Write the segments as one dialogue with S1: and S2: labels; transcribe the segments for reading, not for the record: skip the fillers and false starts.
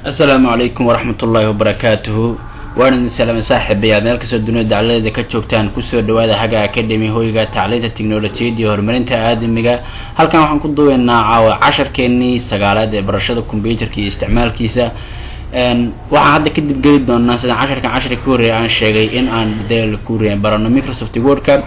S1: السلام عليكم ورحمة الله وبركاته. وأنا سلام صاحب يا مالك الدنيا دعالة كتشوكتان كسر دواء حاجة أكاديمي هو يجا تعليم التكنولوجيا هرمونين آدم مجا هل كان وحن كدو إن عاو 10 كني سجالات برشاد الكمبيوتر كي استعمال كيسة وعاد كده بجد الناس 10 كان 10 كوري عن الشيء إن عن بدل كوري برا مايكروسوفت وورد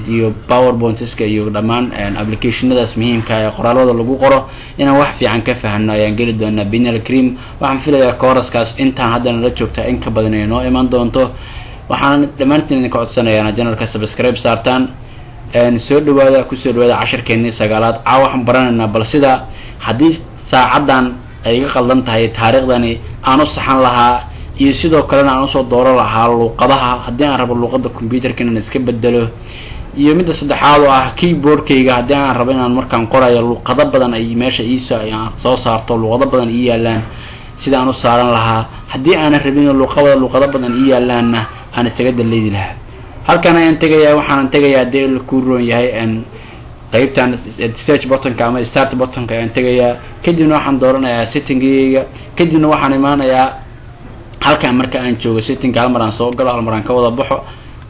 S1: يو باوربوينت يو دمان ابلكيشن ده اسمهم كا قرالو ده لو قرو ina wax fiican ka fahanno ayaan gali doonaa binal cream waxaan filayaa kooraskaas intaan haddana la joogta in ka badan inoo iman doonto waxaan dhamaantiin idinka codsanayaa channelka subscribe saartaan soo dhawaada ku soo dhawaada 10keennii sagaalaad waxaan baranaynaa bal sida haddii saacadan ay iga qaldan tahay taariikhdani aan u saxan lahaa iyo sidoo kalena aan u soo dooro lahaa luqadaha haddii aan rabo luqadda computerka inaan iska bedelo iyo midda saddexaad oo ah keyboardkayga haddii aan rabo inaan markaan qorayo luqado badan ay meesha soo saarto luqado badan ii yaalaan sida aan u saaran lahaa haddii aanan rabin luqado badan ii yaalaanna aan isaga daleedi lahaa halkan ayaan tegayaa waxaan tegayaa dee la ku roon yahay qaybtan search buttonka ama start buttonka ayaan tegayaa kadibna waxaan dooranayaa settingayga kadibna waxaan imaanayaa halkan marka aan joogo settingka hal mar aan soo galo hal mar aan ka wada baxo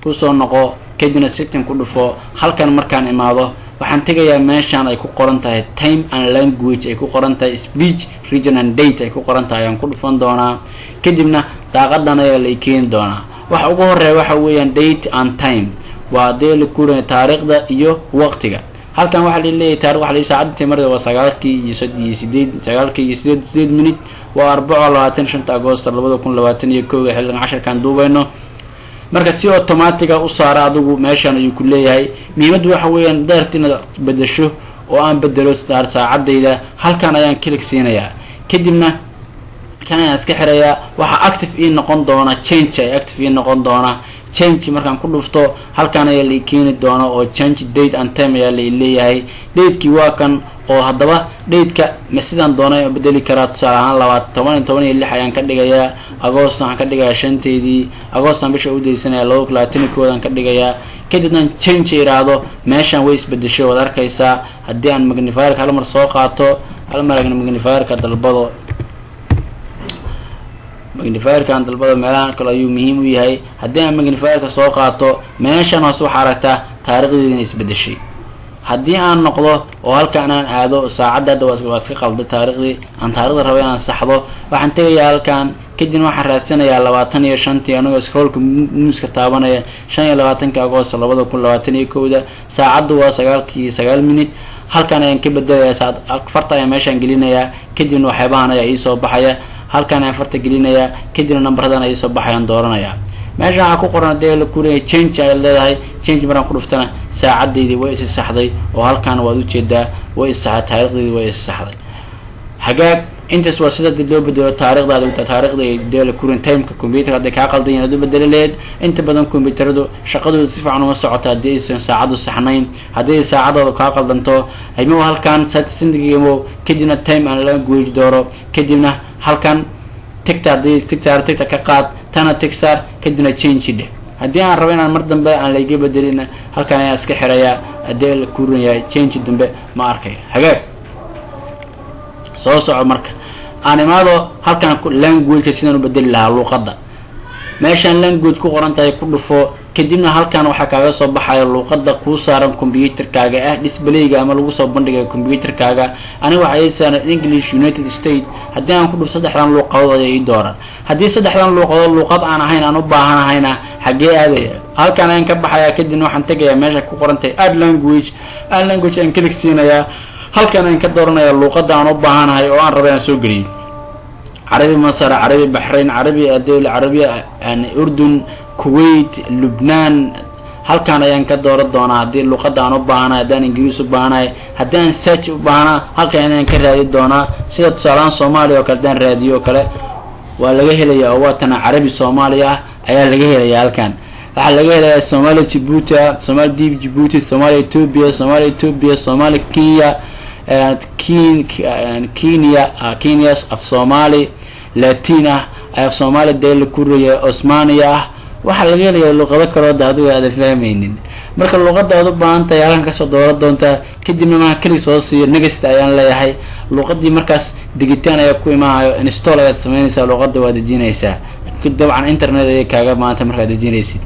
S1: ku soo noqo kadibna setting ku dhufo halkan markaan imaado waxaan tegayaa meeshaan ay ku qoran tahay time and language ay ku qoran tahay speech region and date ay ku qoran tahay aan ku dhufan doonaa kadibna daaqadan ayaa la keeni doonaa waxa ugu horeeya waxa weeyaan date and time waa deel ku ran taariikhda iyo waqtiga halkan waxa la leeyahay taariikh waxa la saacadii marada waa 9:08 minute waa 25 Agoosto 2021 xilligan 10 kan duubayno marka si automatic u saara adigu meeshan ayuu ku leeyahay muhiimadu waxa weeyaan daartina bedesho oo aan bedelo saacadayda halkan ayaan click siinayaa kadibna kan ayaan iska xirayaa waxa active in noqon doona change ay active in noqon doona change markaan ku dhufto halkan ayaa la keeni doona oo change date and time ayaa la leeyahay date-ki waa kan oo haddaba date-ka ma sidaan doonay bedeli karaa tusaale ahaan 12 ayaan ka dhigayaa Agoosto aan ka dhigayaa 5teedii Agoosto bisha u deysanayaa 2021 aan ka dhigayaa kadibna change iraado meeshan way isbedesho wad arkaysaa haddii aan magnifier hal mar soo qaato hal mar magnifier ka dalbado magnifier kan dalbado meelahan kale ayuu muhiim u yahay haddii aan magnifier ka soo qaato meeshan hoos waxa aragtaa taariikhdeedina isbedeshay haddii aan noqdo oo halkaan aan aado saacadda waa iska qalda taariikhdii aan taariikhda rabo inaan saxdo waxaan tegayaa halkaan kadibna waxaan raadsanayaa 25 anigoo scrollka muuska taabanaya 25 Agoosto 2021 saacaddu waa 9:09 minute halkaan ayaan ka bedelayaa saacad farta ayaan meeshaan gelinayaa kadibna waxyaabahan ayaa ii soo baxaya halkaan ayaan farta gelinayaa kadibna numberradan ayaa ii soo baxayaan dooranayaa meesha waxa ku qoran dee la kuuriyay change ay leedahay change maraan ku dhuftana saacadeedii way is saxday oo halkaan waad u jeedaa way is saxday taariikhdeedii way is saxday hagaag intaas waa sida loo bedelo taariikhda dee la kuurin time-ka computer hadda ka qaldan inaad u bedeleed inta badan computeradu shaqadooda si fiican uma socoto haddii aysan saacadu saxnayn haddii saacadooda ka qaldanto ayma halkaan settingimo kadibna time and language dooro kadibna halkaan tigta ka qaad tana tixar kadibna change dheh haddii aan rabo inaan mar dambe aan la iga bedelina halkaan ayaan iska xirayaa haddii la kuurin yahay change dambe ma arkay hagaag soo soco marka aan imaado halkaan language sidaan u bedeli lahaa luqadda meeshaan language ku qoran tahay ku dhufo kadibna halkaan waxa kaaga soo baxaya luqadda ku saaran computerkaaga display-ga ama lagu soo bandhigayo computerkaaga aniga waxa ay saaran English United States haddii aan ku dhufto saddexdan luqadood ay dooran haddii saddexdan luqad aan ahayn aan u baahanahayna xagee aadaya halkaan ayaan ka baxayaa kadibna waxaan tegayaa meesha ku qoran tahay add language aan click siinayaa halkaan ayaan ka dooranayaa luqadda aan u baahanahay oo aan rabo inaan soo geliyo عربي مصر عربي بحرين عربي الدولة العربية يعني أردن كويت لبنان هل كان ينكدر الدونا هذه اللغة دانو بهانا دان إنجليزي بهانا هدان ساتش بهانا هل كان ينكر هذه الدونا سيد صالان صومالي وكردان راديو كله ولا جهل يا وطنا عربي صوماليا أيها لجهل يا هل كان لجهل يا صومالي جيبوتي صومال ديب جيبوتي صومال إثيوبيا صومال كينيا كينيا في صومالي لاتينا في صومالي ديل كوريا عثمانية waxa laga helayaa luqado kale oo daadu aad fahmaynin marka luqada aad u baahan tahay halkan ka soo dooran doonta kadibna ma kali soo siiyo next ayaan leeyahay luqadii markaas digitaan ayaa ku imaanayo install ayaad sameynaysaa luqada waa dejinaysaa dabcan internet ayay kaaga maanta markaad dejinaysid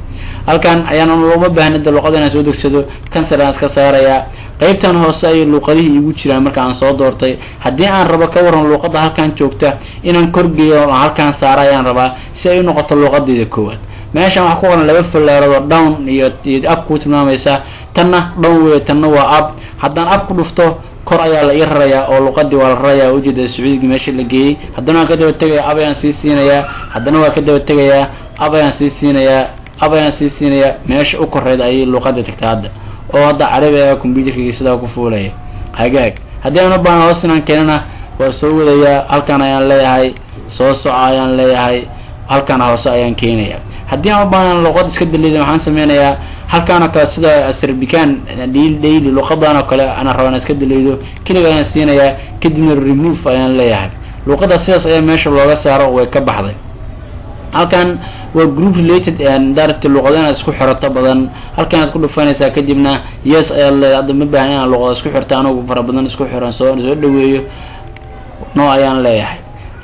S1: halkan ayaan looma baahnida luqada inaan soo degsado cancel aan iska saarayaa qaybtan hoose ay luqadihii igu jiraan marka aan soo doortay haddii aan rabo ka waran luqada halkan joogta inaan korgeeyo oo halkan saara ayaan rabaa si ay u noqoto luqadeeda koowaad meeshan waxaa ku qoran laba falaarood oo down iyo up ku tilmaamaysa tanna down way tanna waa up haddaan up ku dhufto kor ayaa la ii rarayaa oo luqadii waa la rarayaa ujeeda sacuudiga meesha la geeyey haddana waan ka daba tegayaa up ayaan sii siinayaa haddana waa ka daba tegayaa up ayaan sii siinayaa up ayaan sii siinayaa meesha u koreyd ayay luqada tagtay hadda oo hadda carabiga computerkayga sidaa ku fuulaya hagaag haddii aan u baahan hoos inaan keenana waa soo wadayaa halkan ayaan leeyahay soo soco ayaan leeyahay halkan hoose ayaan keenayaa haddii aan u baahan luqad iska daliida waxaan sameynayaa halkaan oo kale sida Azerbaijan daily luqadan oo kale ana rabaa iska daliido kaliya ayaan siinayaa kadibna remove ayaan leeyahay luqada sidaas ayaa meesha looga saaro way ka baxday halkan waa group related and direct luqadana isku xirato badan halkan aad ku dhufanaysaa kadibna yes ayaa leeyahay ma baahan inaan luqada isku xirto anigu fara badan isku xiran soo dhaweeyo no ayaan leeyahay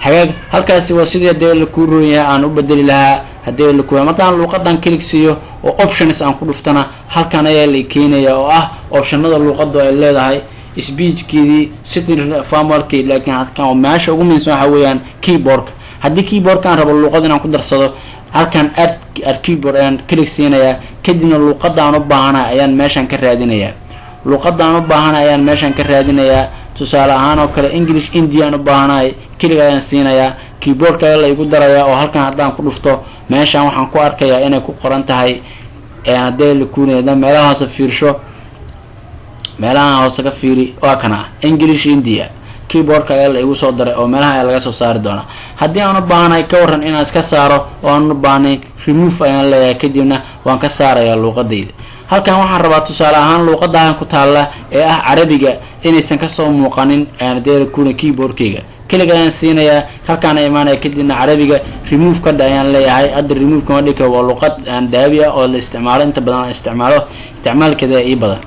S1: hagaag halkaasi waa sidii deel ku rooyahay aan u bedeli lahaa hadii la ku markaan luqadan click siiyo oo options aan ku dhuftana halkan ayaa la keenaya oo ah optionada luqada ay leedahay speechkeedii setting formalkii laakiin halkan meesha ugu muhiimsan waxa weeyaan keyboardka haddii keyboardkan rabo luqada inaan ku darsado halkan add keyboard ayaan click siinaya kadibna luqadaan u baahanahay ayaan meeshan ka raadinayaa luqadaan u baahanahay ayaan meeshan ka raadinayaa tusaale ahaan oo kale English Indian u baahanahay click ayaan siinayaa keyboardka ayaa la igu darayaa oo halkan haddaan ku dhufto meeshan waxaan ku arkayaa inay ku qoran tahay hadee la kuuneeda meelaha hoose fiirsho meelaha hoose ka fiiri waa kana English India keyboardka ayaa la igu soo daray oo meelaha ayaa laga soo saari doonaa haddii aan u baahanahay ka waran inaan iska saaro oo aan u baahnay remove ayaan leeyahay kadibna waan ka saarayaa luqadayda halkan waxaan rabaa tusaale ahaan luqadahan ku taala ee ah carabiga inaysan ka soo muuqanin hadee la kuune keyboardkayga kaliya ayaan siinayaa halkaan imaanaya kadibna carabiga remove ka ayaan leeyahay hadda remove kama dhigto waa luqad aan daabi ah oo la isticmaalo inta badan isticmaalkeeda ii badan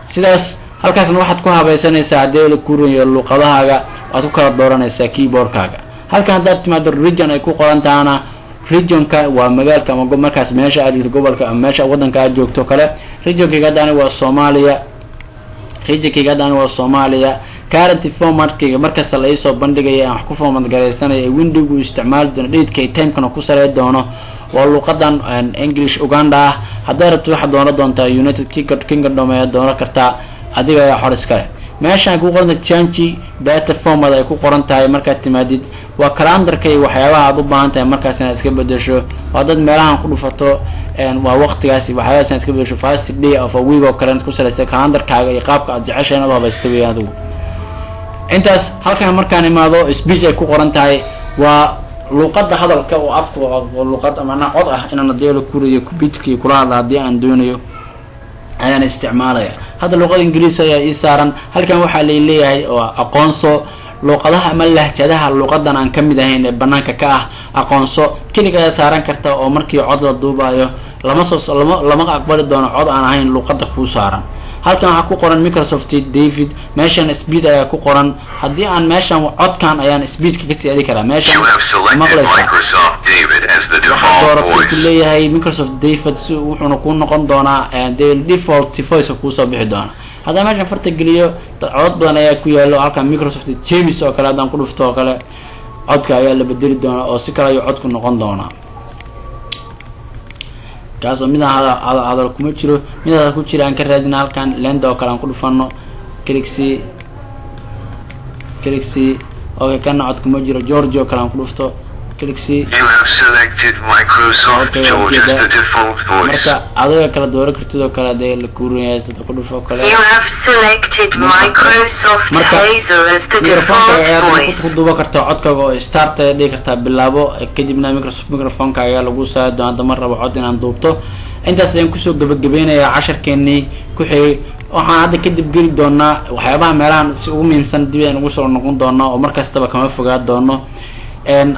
S1: sidaas halkaasna waxaad ku habaysanaysaa hadii la kuuriyo luqadahaaga aad ku kala dooranaysaa keyboardkaaga halkan haddaad timaado region ay ku qoran tahana regionka waa magaalka ama markaas meesha aad joogto gobolka ama meesha wadanka aad joogto kale regionkayga hadda waa Soomaaliya current formatkayga markaas la ii soo bandhigaya aan wax ku format gareysanayo windowgu isticmaal doono date time-kana ku sareey doono waa luqadan English Uganda ah haddaad rabto waxaad dooran doontaa United Kingdom ayaad dooran kartaa adiga ayaa xor iska leh meeshaan ku qoran change data format ay ku qoran tahay markaad timaadid waa calendarka iyo waxyaabaha aad u baahan tahay markaas inaad iska bedesho waa dad meelahan ku dhufato waa waqtigaasi waxyaabaha inaad iska bedesho first day of a week oo kale ku saleysan calendarkaaga iyo qaabka aad jeceshahay inaad habaysto weeyaan adigu intaas halkan markaan imaado speech ay ku qoran tahay waa luqada hadalka oo afka oo luqad ama cod ah inaan adeelo kuriyo computerkii kula hadla hadii aan doonayo ayaan isticmaalaya hadda luqada Ingiriis ayaa ii saaran halkan waxa la leeyahay oo aqoonso luqadaha ama lahjadaha luqadan aan kamid ahayn ee banaanka ka ah aqoonso kaliya ayaa saaran karta oo markii cod la duubayo lama aqbali doono cod aan ahayn luqada ku saaran halkan waxa ku qoran Microsoft David meeshan speed ayaa ku qoran hadii aan meeshan codkan ayaan speedka ka siyaadi karaa meeshan Microsoft David as the default voice leeyahay Microsoft David wuxuu ku noqon doonaa default voice ku soo bixi doona hada meeshan farta geliyo cod badan ayaa ku yaalo halkan Microsoft James oo kale hadaan ku dhufto oo kale codka ayaa la bedeli doona oo si kale ay codku noqon doona kaasoo mid hadal kuma jiro mid ku jira aan ka raadina halkan lenda oo kale aan ku dhufano click oo kana cod kuma jiro George oo kale aan ku dhufto click you have selected Microsoft George as the default voice marka adiga kala dooran kartid oo kale ay la kuuriyay sida ku dhufo kale you have selected Microsoft Hazel as the default voice ku duuba kartaa codkaaga oo start ay dhigi kartaa bilaabo kadibna Microsoft microphone-kaaga lagu soo doonto mar rabo cod inaan duubto intaas ayaan ku soo gabagabeynayaa casharkeennii ku xigay waxaan hadda kadib geli doonaa waxyaabaha meelahan si ugu muhiimsan dib aan ugu soo noqon doonaa oo markastaba kama fogaad doono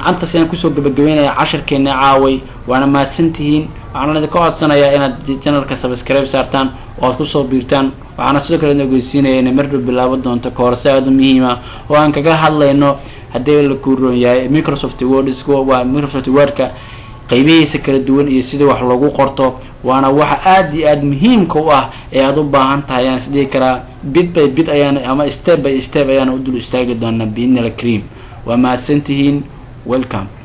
S1: antaas ayaan kusoo gabagabeynayaa casharkeena caaway waana mahadsantihiin waxaan idinka codsanayaa inaad channelka subscribe saartaan oo aad kusoo biirtaan. waxaana sidoo kale ogeysiinaya inay mar dhow bilaaban doonto koorso aad u muhiim ah oo aan kaga hadlayno haddii la kuuroon yahay Microsoft Word. waa Microsoft Word-ka qaybihiisa kala duwan iyo sida wax lagu qorto, waana waxa aad iyo aad muhiimka u ah ee aad u baahan tahay. aan isdhihi karaa bit by bit ayaan ama step by step ayaan u dul istaagi doonaa biidnilaahi kariim. waa mahadsantihiin. welcome.